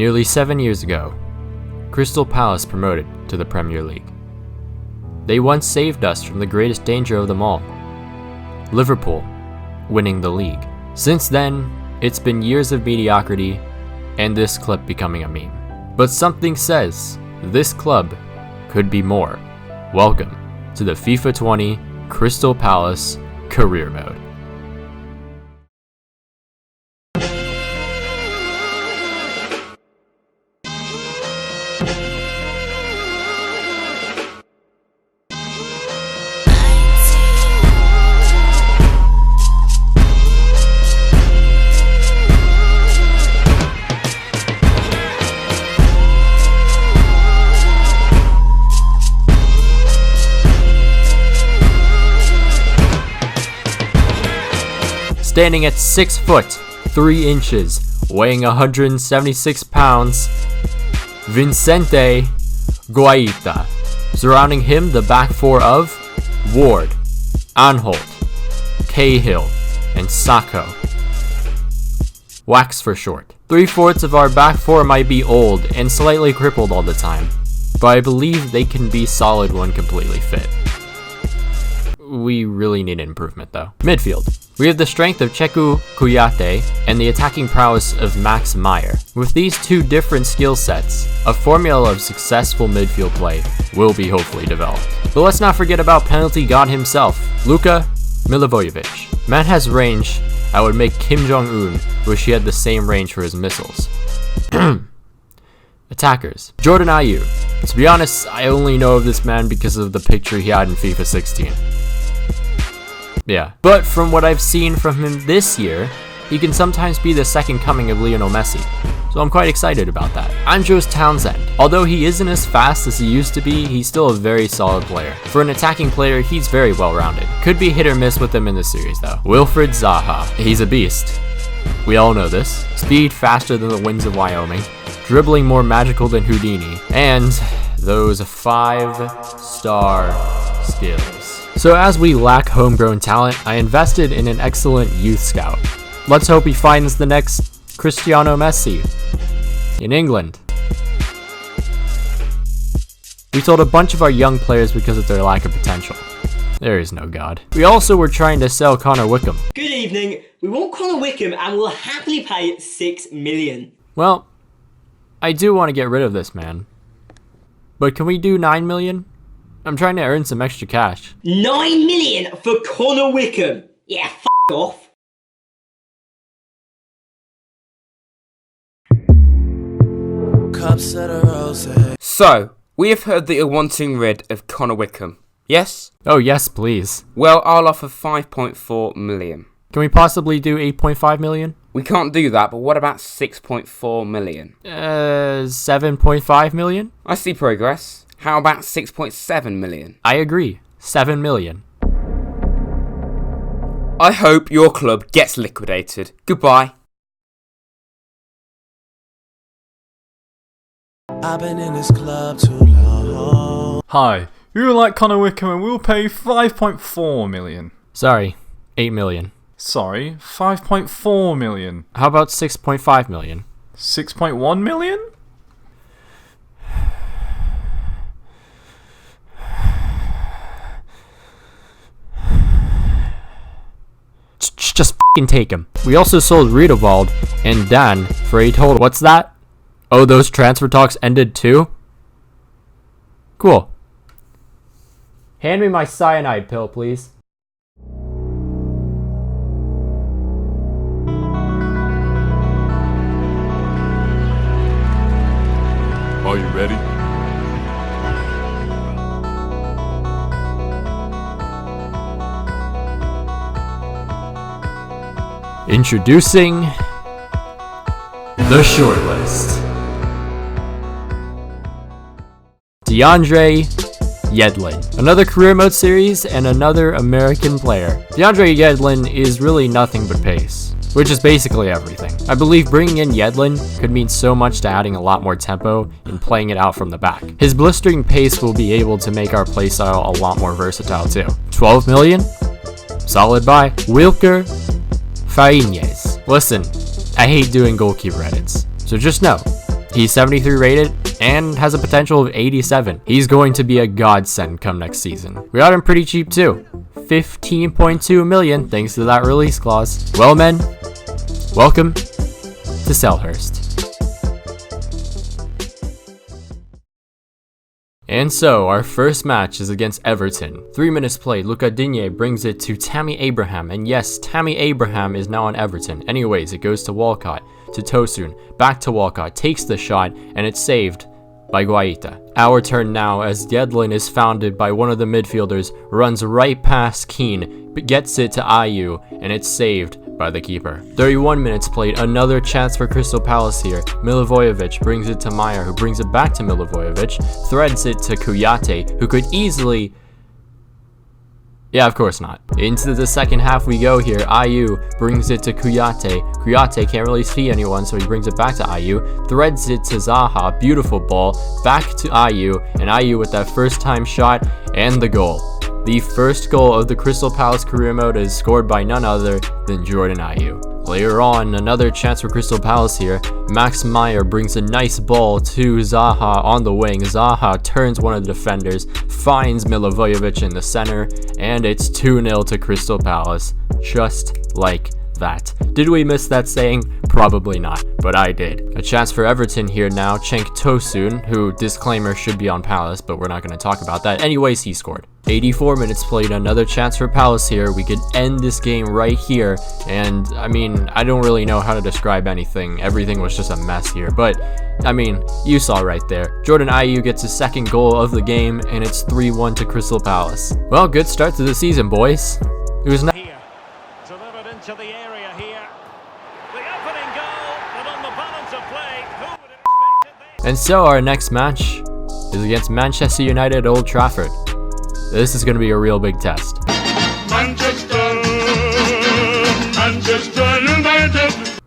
Nearly 7 years ago, Crystal Palace promoted to the Premier League. They once saved us from the greatest danger of them all, Liverpool winning the league. Since then, it's been years of mediocrity and this clip becoming a meme. But something says this club could be more. Welcome to the FIFA 20 Crystal Palace Career Mode. Standing at 6 foot 3 inches, weighing 176 pounds, Vicente Guaita. Surrounding him, the back four of Ward, Anholt, Cahill, and Sacco. Wax for short. 3/4 of our back four might be old and slightly crippled all the time, but I believe they can be solid when completely fit. We really need improvement though. Midfield. We have the strength of Cheku Kuyate and the attacking prowess of Max Meyer. With these two different skill sets, a formula of successful midfield play will be hopefully developed. But let's not forget about penalty god himself, Luka Milivojevic. Man has range. I would make Kim Jong-un wish he had the same range for his missiles. Attackers. Jordan Ayew. To be honest, I only know of this man because of the picture he had in FIFA 16. Yeah, but from what I've seen from him this year, he can sometimes be the second coming of Lionel Messi, so I'm quite excited about that. Andros Townsend. Although he isn't as fast as he used to be, he's still a very solid player. For an attacking player, he's very well rounded. Could be hit or miss with him in this series though. Wilfried Zaha. He's a beast. We all know this. Speed faster than the winds of Wyoming, dribbling more magical than Houdini, and those 5-star skills. So as we lack homegrown talent, I invested in an excellent youth scout. Let's hope he finds the next Cristiano Messi in England. We sold a bunch of our young players because of their lack of potential. There is no God. We also were trying to sell Connor Wickham. Good evening. We want Connor Wickham and we'll happily pay 6 million. Well, I do want to get rid of this man. But can we do 9 million? I'm trying to earn some extra cash. 9 million for Connor Wickham? Yeah, f*** off. So, we have heard that you're wanting rid of Connor Wickham, yes? Oh yes, please. Well, I'll offer 5.4 million. Can we possibly do 8.5 million? We can't do that, but what about 6.4 million? 7.5 million? I see progress. How about 6.7 million? I agree. 7 million. I hope your club gets liquidated. Goodbye. I've been in this club too long. Hi, we would like Connor Wickham and we'll pay 5.4 million. Sorry, 8 million. Sorry, 5.4 million. How about 6.5 million? 6.1 million? Just f***ing take him. We also sold Riedewald and Dan for a total. What's that? Oh, those transfer talks ended too? Cool. Hand me my cyanide pill, please. Are you ready? Introducing the shortlist. DeAndre Yedlin. Another career mode series and another American player. DeAndre Yedlin is really nothing but pace, which is basically everything. I believe bringing in Yedlin could mean so much to adding a lot more tempo and playing it out from the back. His blistering pace will be able to make our playstyle a lot more versatile too. 12 million? Solid buy. Wilker Fainez. Listen, I hate doing goalkeeper edits, so just know, He's 73 rated and has a potential of 87. He's going to be a godsend come next season. We got him pretty cheap too. 15.2 million thanks to that release clause. Well, men, welcome to Selhurst. And so, our first match is against Everton. 3 minutes played, Luca Digne brings it to Tammy Abraham, and yes, Tammy Abraham is now on Everton. Anyways, it goes to Walcott, to Tosun, back to Walcott, takes the shot, and it's saved by Guaita. Our turn now as Yedlin is founded by one of the midfielders, runs right past Keane, but gets it to Ayew, and it's saved by the keeper. 31 minutes played, another chance for Crystal Palace here. Milivojevic brings it to Meyer, who brings it back to Milivojevic, threads it to Kouyaté, who could easily... Yeah, of course not. Into the second half we go here. Ayew brings it to Kouyaté. Kouyaté can't really see anyone, so he brings it back to Ayew. Threads it to Zaha. Beautiful ball. Back to Ayew. And Ayew with that first time shot and the goal. The first goal of the Crystal Palace career mode is scored by none other than Jordan Ayew. Later on, another chance for Crystal Palace here. Max Meyer brings a nice ball to Zaha on the wing. Zaha turns one of the defenders, finds Milivojevic in the center, and it's 2-0 to Crystal Palace. Just like that. Did we miss that saying? Probably not, but I did. A chance for Everton here now. Cenk Tosun, who, disclaimer, should be on Palace, but we're not going to talk about that. Anyways, he scored. 84 minutes played, another chance for Palace here. We could end this game right here, and I mean, I don't really know how to describe anything. Everything was just a mess here, but I mean, you saw right there. Jordan Ayew gets his second goal of the game, and it's 3-1 to Crystal Palace. Well, good start to the season, boys. Who's next? Delivered into the area here. The opening goal, but on the balance of play, who would have expected this? And so our next match is against Manchester United at Old Trafford. This is going to be a real big test. Manchester United.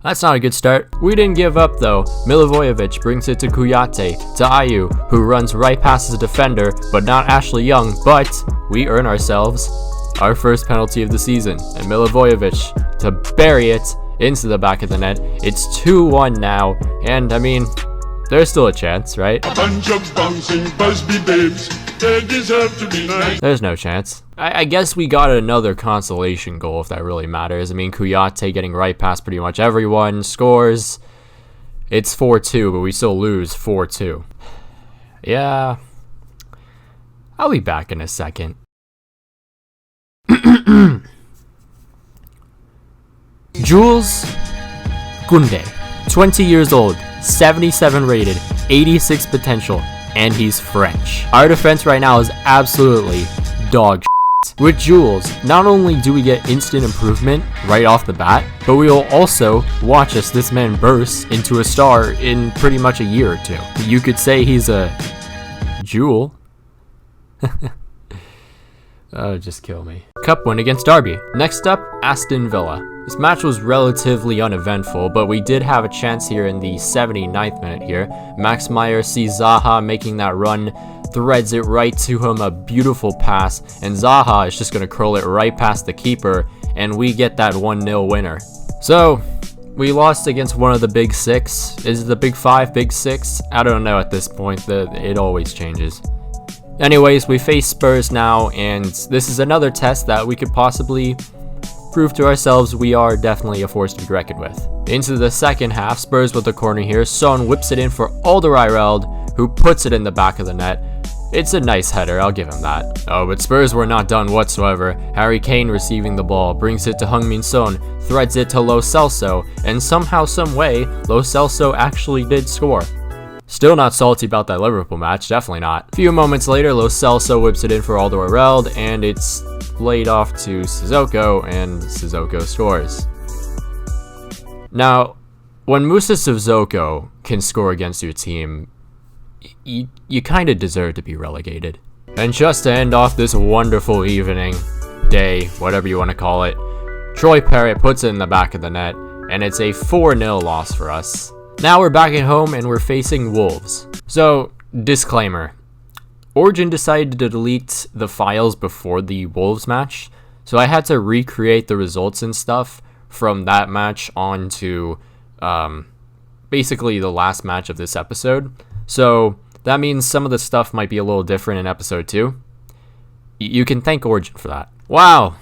That's not a good start. We didn't give up though. Milivojevic brings it to Kouyaté, to Ayew, who runs right past his defender, but not Ashley Young, but we earn ourselves our first penalty of the season. And Milivojevic to bury it into the back of the net. It's 2-1 now, and I mean, there's still a chance, right? Bunch of bouncing Busby babes, they deserve to be nice. There's no chance. I guess we got another consolation goal, if that really matters. I mean, Kouyaté getting right past pretty much everyone, scores. It's 4-2, but we still lose 4-2. Yeah. I'll be back in a second. Jules Koundé, 20 years old, 77 rated, 86 potential, and he's French. Our defense right now is absolutely dog shit. With Jules, not only do we get instant improvement right off the bat, but we will also watch as this man burst into a star in pretty much a year or two. You could say he's a Jewel. Oh, just kill me. Cup win against Derby. Next up, Aston Villa. This match was relatively uneventful, but we did have a chance here in the 79th minute here. Max Meyer sees Zaha making that run, threads it right to him, a beautiful pass, and Zaha is just going to curl it right past the keeper, and we get that 1-0 winner. So, we lost against one of the big six. Is it the big five, big six? I don't know at this point. It always changes. Anyways, we face Spurs now, and this is another test that we could possibly prove to ourselves we are definitely a force to be reckoned with. Into the second half, Spurs with the corner here. Son whips it in for Alderweireld, who puts it in the back of the net. It's a nice header, I'll give him that. Oh, but Spurs were not done whatsoever. Harry Kane receiving the ball, brings it to Heung-min Son, threads it to Lo Celso, and somehow, some way, Lo Celso actually did score. Still not salty about that Liverpool match, definitely not. A few moments later, Lo Celso whips it in for Alderweireld, and it's laid off to Sissoko, and Sissoko scores. Now, when Moussa Sissoko can score against your team, you kind of deserve to be relegated. And just to end off this wonderful evening, day, whatever you want to call it, Troy Parrott puts it in the back of the net, and it's a 4-0 loss for us. Now we're back at home and we're facing Wolves. So, disclaimer. Origin decided to delete the files before the Wolves match, so I had to recreate the results and stuff from that match onto basically the last match of this episode. So that means some of the stuff might be a little different in episode 2. You can thank Origin for that. Wow.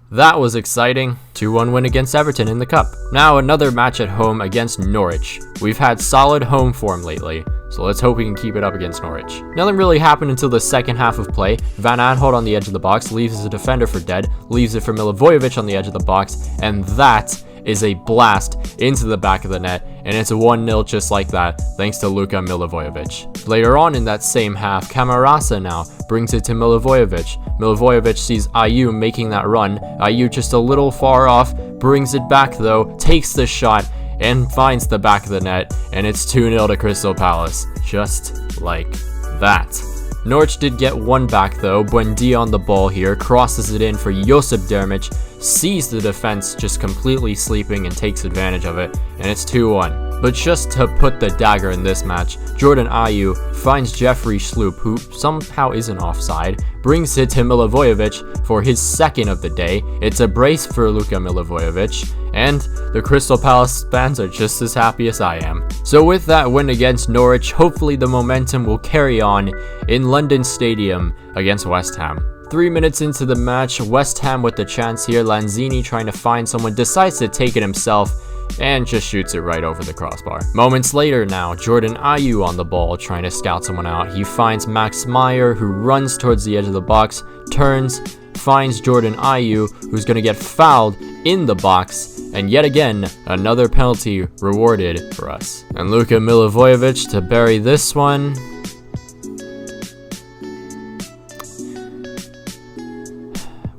That was exciting. 2-1 win against Everton in the cup. Now another match at home against Norwich. We've had solid home form lately, so let's hope we can keep it up against Norwich. Nothing really happened until the second half of play. Van Aanholt on the edge of the box leaves the defender for dead, leaves it for Milivojevic on the edge of the box, and that is a blast into the back of the net, and it's a 1-0 just like that, thanks to Luka Milivojevic. Later on in that same half, Camarasa now brings it to Milivojevic. Milivojevic sees Ayew making that run. Ayew just a little far off, brings it back though, takes the shot, and finds the back of the net, and it's 2-0 to Crystal Palace. Just like that. Norwich did get one back though. Bonne on the ball here, crosses it in for Josip Dermic, sees the defense just completely sleeping and takes advantage of it, and it's 2-1. But just to put the dagger in this match, Jordan Ayew finds Jeffrey Schlupp, who somehow isn't offside, brings it to Milivojevic for his second of the day. It's a brace for Luka Milivojevic, and the Crystal Palace fans are just as happy as I am. So with that win against Norwich, hopefully the momentum will carry on in London Stadium against West Ham. 3 minutes into the match, West Ham with the chance here. Lanzini trying to find someone, decides to take it himself and just shoots it right over the crossbar. Moments later now, Jordan Ayew on the ball trying to scout someone out. He finds Max Meyer, who runs towards the edge of the box, turns, finds Jordan Ayew, who's going to get fouled in the box, and yet again, another penalty rewarded for us. And Luka Milivojevic to bury this one.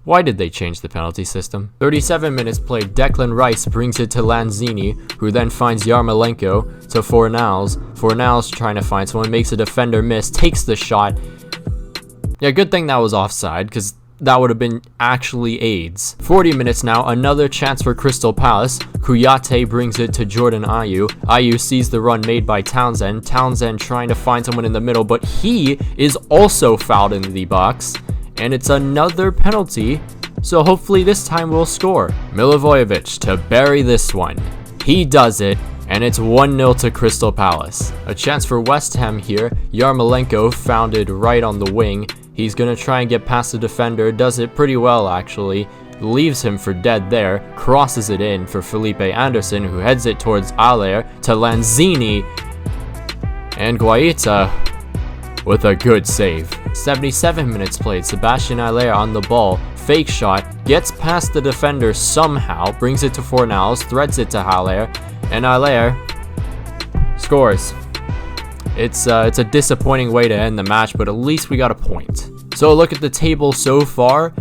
Why did they change the penalty system? 37 minutes played, Declan Rice brings it to Lanzini, who then finds Yarmolenko to Fornals. Fornals trying to find someone, makes a defender miss, takes the shot. Yeah, good thing that was offside, because that would have been actually AIDS. 40 minutes now, another chance for Crystal Palace. Kouyaté brings it to Jordan Ayew. Ayew sees the run made by Townsend. Townsend trying to find someone in the middle, but he is also fouled in the box. And it's another penalty, so hopefully this time we'll score. Milivojevic to bury this one. He does it, and it's 1-0 to Crystal Palace. A chance for West Ham here. Yarmolenko founded right on the wing. He's going to try and get past the defender, does it pretty well actually. Leaves him for dead there, crosses it in for Felipe Anderson, who heads it towards Elle to Lanzini. And Guaita with a good save. 77 minutes played, Sebastian Aller on the ball, fake shot, gets past the defender somehow, brings it to Fornals, threads it to Haller, and Aller scores. It's a disappointing way to end the match, but at least we got a point. So look at the table so far.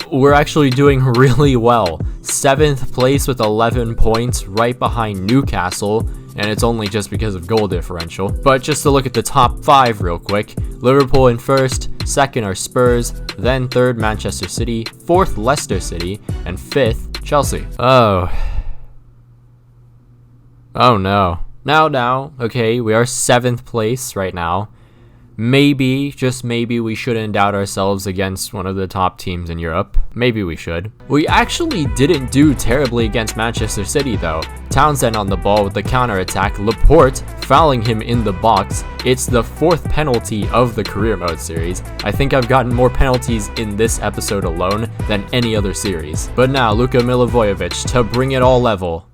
We're actually doing really well. 7th place with 11 points, right behind Newcastle, and it's only just because of goal differential. But just to look at the top 5 real quick, Liverpool in 1st, 2nd are Spurs, then 3rd Manchester City, 4th Leicester City, and 5th Chelsea. Oh no. Now, okay, we are 7th place right now. Maybe, just maybe, we shouldn't doubt ourselves against one of the top teams in Europe. Maybe we should. We actually didn't do terribly against Manchester City though. Townsend on the ball with the counter-attack, Laporte fouling him in the box. It's the 4th penalty of the career mode series. I think I've gotten more penalties in this episode alone than any other series. But now, Luka Milivojevic to bring it all level.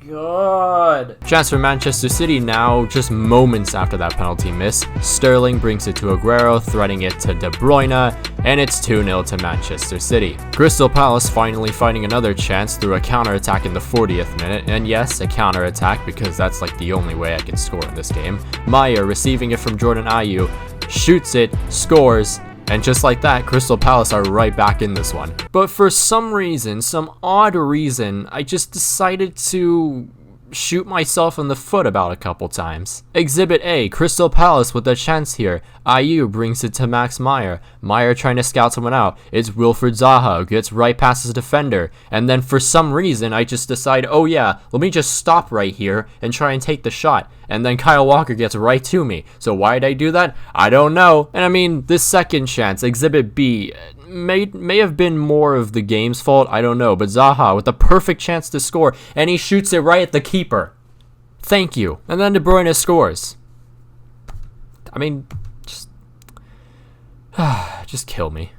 God. Chance for Manchester City now, just moments after that penalty miss. Sterling brings it to Aguero, threading it to De Bruyne, and it's 2-0 to Manchester City. Crystal Palace finally finding another chance through a counter-attack in the 40th minute, and yes, a counter-attack because that's like the only way I can score in this game. Meyer receiving it from Jordan Ayew, shoots it, scores, and just like that, Crystal Palace are right back in this one. But for some reason, some odd reason, I just decided to shoot myself in the foot about a couple times. Exhibit A, Crystal Palace with a chance here. Ayew brings it to Max Meyer. Meyer trying to scout someone out. It's Wilfred Zaha who gets right past his defender. And then for some reason, I just decide, oh yeah, let me just stop right here and try and take the shot. And then Kyle Walker gets right to me. So why did I do that? I don't know. And I mean, this second chance, Exhibit B, may have been more of the game's fault, I don't know, but Zaha with the perfect chance to score, and he shoots it right at the keeper. Thank you. And then De Bruyne scores. I mean, just kill me.